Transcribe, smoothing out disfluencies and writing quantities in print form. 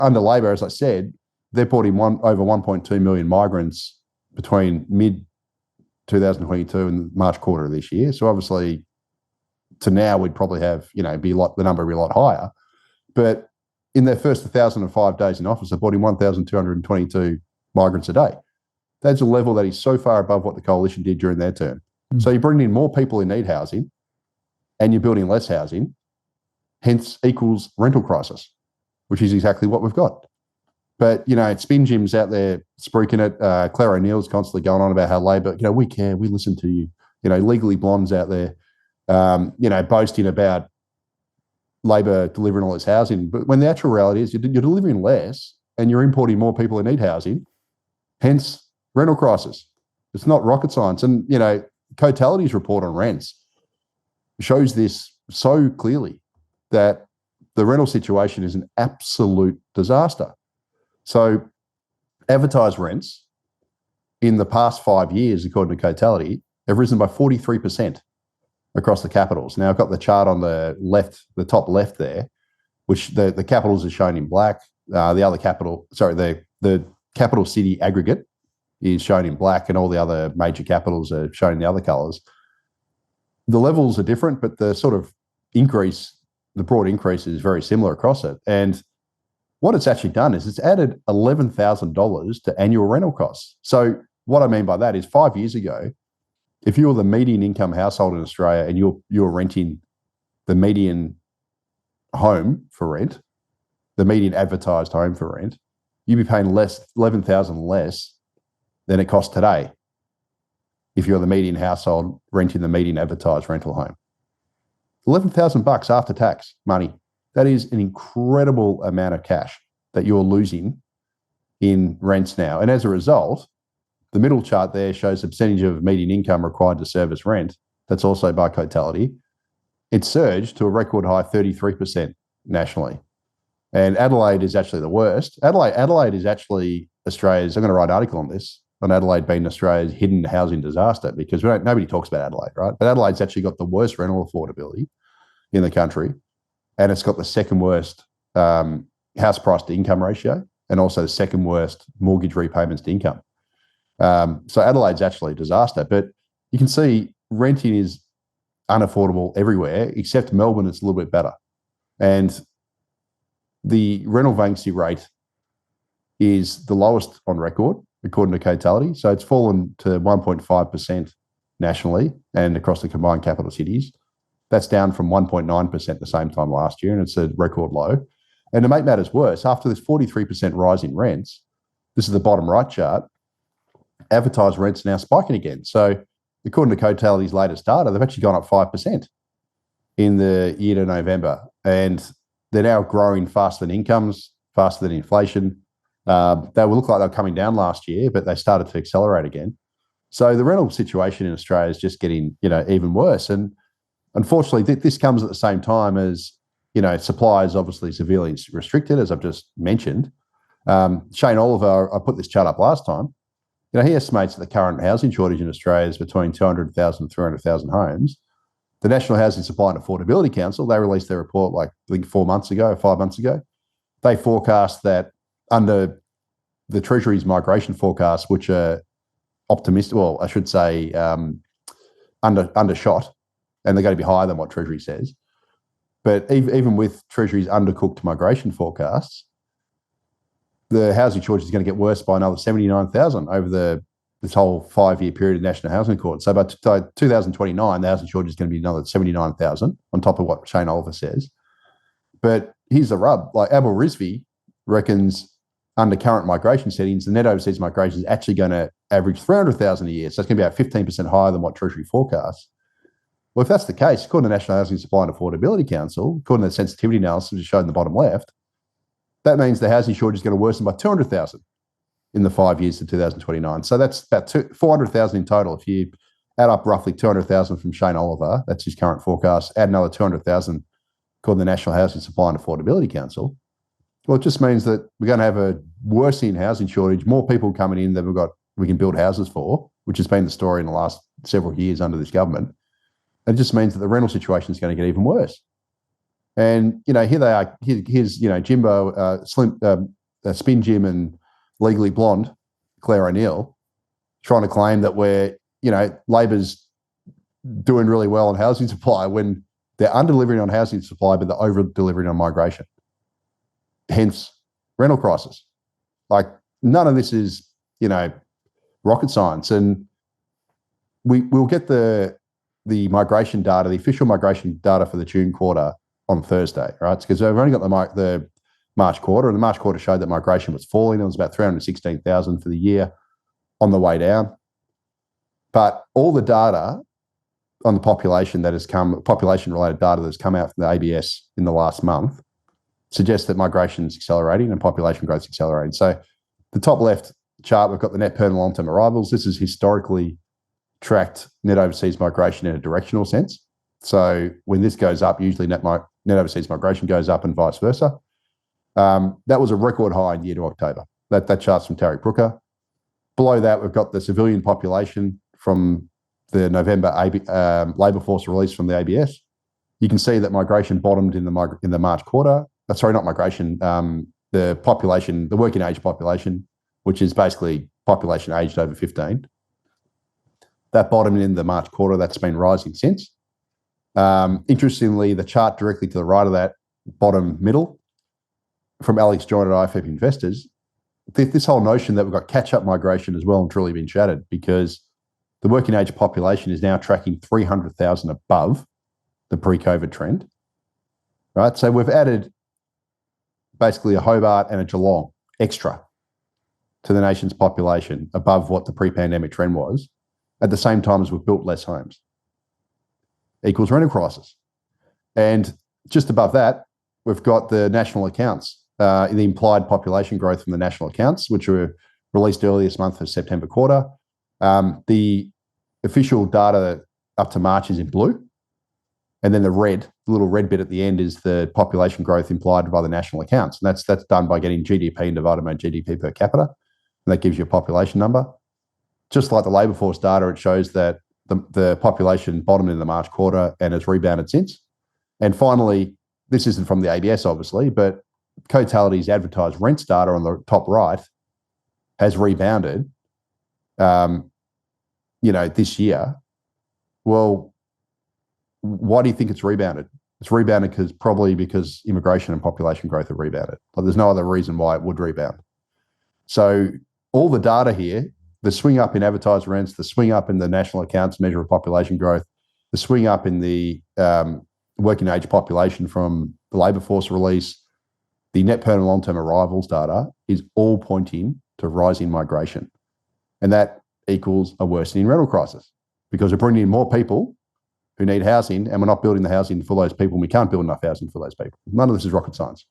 under Labor, as I said, they brought in over 1.2 million migrants between mid 2022 and March quarter of this year. So obviously, to now we'd probably have the number be a lot higher. But in their first 1,005 days in office, they brought in 1,222 migrants a day. That's a level that is so far above what the coalition did during their term. So you're bringing in more people who need housing, and you're building less housing, hence equals rental crisis, which is exactly what we've got. But, Spin Jim's out there spruiking it. Claire O'Neill's constantly going on about how Labor, we care, we listen to you. Legally Blonde's out there, boasting about Labor delivering all this housing. But when the actual reality is you're delivering less and you're importing more people who need housing, hence rental crisis. It's not rocket science. And, Cotality's report on rents shows this so clearly, that the rental situation is an absolute disaster. So advertised rents in the past 5 years, according to Cotality, have risen by 43% across the capitals. Now, I've got the chart on the left, the top left there, which the capitals are shown in black. The capital city aggregate is shown in black, and all the other major capitals are shown in the other colours. The levels are different, but the sort of increase, the broad increase is very similar across it. And what it's actually done is it's added $11,000 to annual rental costs. So what I mean by that is 5 years ago, if you were the median income household in Australia and you're renting the median home for rent, the median advertised home for rent, you'd be paying $11,000 less than it costs today if you're the median household renting the median advertised rental home. $11,000 after tax money. That is an incredible amount of cash that you're losing in rents now. And as a result, the middle chart there shows the percentage of median income required to service rent. That's also by Cotality. It surged to a record high 33% nationally. And Adelaide is actually the worst. Adelaide is actually Australia's, I'm going to write an article on this, on Adelaide being Australia's hidden housing disaster, because nobody talks about Adelaide, right? But Adelaide's actually got the worst rental affordability in the country, and it's got the second worst house price to income ratio, and also the second worst mortgage repayments to income. So Adelaide's actually a disaster, but you can see renting is unaffordable everywhere, except Melbourne, it's a little bit better. And the rental vacancy rate is the lowest on record, according to Cotality. So it's fallen to 1.5% nationally and across the combined capital cities. That's down from 1.9% at the same time last year, and it's a record low. And to make matters worse, after this 43% rise in rents, this is the bottom right chart, advertised rents are now spiking again. So according to Cotality's latest data, they've actually gone up 5% in the year to November. And they're now growing faster than incomes, faster than inflation. They will look like they were coming down last year, but they started to accelerate again. So the rental situation in Australia is just getting, even worse. And unfortunately, this comes at the same time as, supply is obviously severely restricted, as I've just mentioned. Shane Oliver, I put this chart up last time. He estimates that the current housing shortage in Australia is between 200,000 and 300,000 homes. The National Housing Supply and Affordability Council, they released their report I think 5 months ago. They forecast that under the Treasury's migration forecasts, which are optimistic, well, I should say undershot, and they're going to be higher than what Treasury says. But even with Treasury's undercooked migration forecasts, the housing shortage is going to get worse by another 79,000 over this whole 5-year period of National Housing Accord. So by 2029, the housing shortage is going to be another 79,000 on top of what Shane Oliver says. But here's the rub. Abel Rizvi reckons under current migration settings, the net overseas migration is actually going to average 300,000 a year. So it's going to be about 15% higher than what Treasury forecasts. Well, if that's the case, according to the National Housing Supply and Affordability Council, according to the sensitivity analysis which is shown in the bottom left, that means the housing shortage is going to worsen by 200,000 in the 5 years to 2029. So that's about 400,000 in total. If you add up roughly 200,000 from Shane Oliver, that's his current forecast, add another 200,000 according to the National Housing Supply and Affordability Council, well, it just means that we're going to have a worsening housing shortage, more people coming in than we can build houses for, which has been the story in the last several years under this government. It just means that the rental situation is going to get even worse. And, here they are. Here's, Jimbo, Spin Jim and Legally Blonde, Claire O'Neill, trying to claim that Labor's doing really well on housing supply when they're under-delivering on housing supply, but they're over-delivering on migration. Hence, rental crisis. Like, none of this is, rocket science. And we'll get the migration data, the official migration data for the June quarter on Thursday, right? Because we've only got the March quarter, and the March quarter showed that migration was falling. It was about 316,000 for the year on the way down. But all the data on the population population-related data that's come out from the ABS in the last month suggests that migration is accelerating and population growth is accelerating. So the top left chart, we've got the net permanent long-term arrivals. This is historically tracked net overseas migration in a directional sense. So when this goes up, usually net overseas migration goes up and vice versa. That was a record high in year to October. That chart's from Tarek Brooker. Below that, we've got the civilian population from the November labour force release from the ABS. You can see that migration bottomed in the March quarter. Sorry, not migration. The population, the working age population, which is basically population aged over 15. That bottomed in the March quarter. That's been rising since. Interestingly, the chart directly to the right of that, bottom middle, from Alex Joyner at IFF Investors, this whole notion that we've got catch-up migration as well and truly been shattered, because the working age population is now tracking 300,000 above the pre-COVID trend, right? So we've added basically a Hobart and a Geelong extra to the nation's population above what the pre-pandemic trend was, at the same time as we've built less homes. Equals rental crisis. And just above that, we've got the national accounts, the implied population growth from the national accounts, which were released earlier this month for September quarter. The official data up to March is in blue. And then the little red bit at the end is the population growth implied by the national accounts. And that's done by getting GDP and divided by GDP per capita. And that gives you a population number. Just like the labour force data, it shows that the population bottomed in the March quarter and has rebounded since. And finally, this isn't from the ABS, obviously, but Cotality's advertised rents data on the top right has rebounded, this year. Well, why do you think it's rebounded? It's rebounded because immigration and population growth have rebounded. Like, there's no other reason why it would rebound. So all the data here, the swing up in advertised rents, the swing up in the national accounts measure of population growth, the swing up in the working age population from the labour force release, the net permanent long-term arrivals data is all pointing to rising migration. And that equals a worsening rental crisis, because we're bringing in more people who need housing and we're not building the housing for those people, and we can't build enough housing for those people. None of this is rocket science.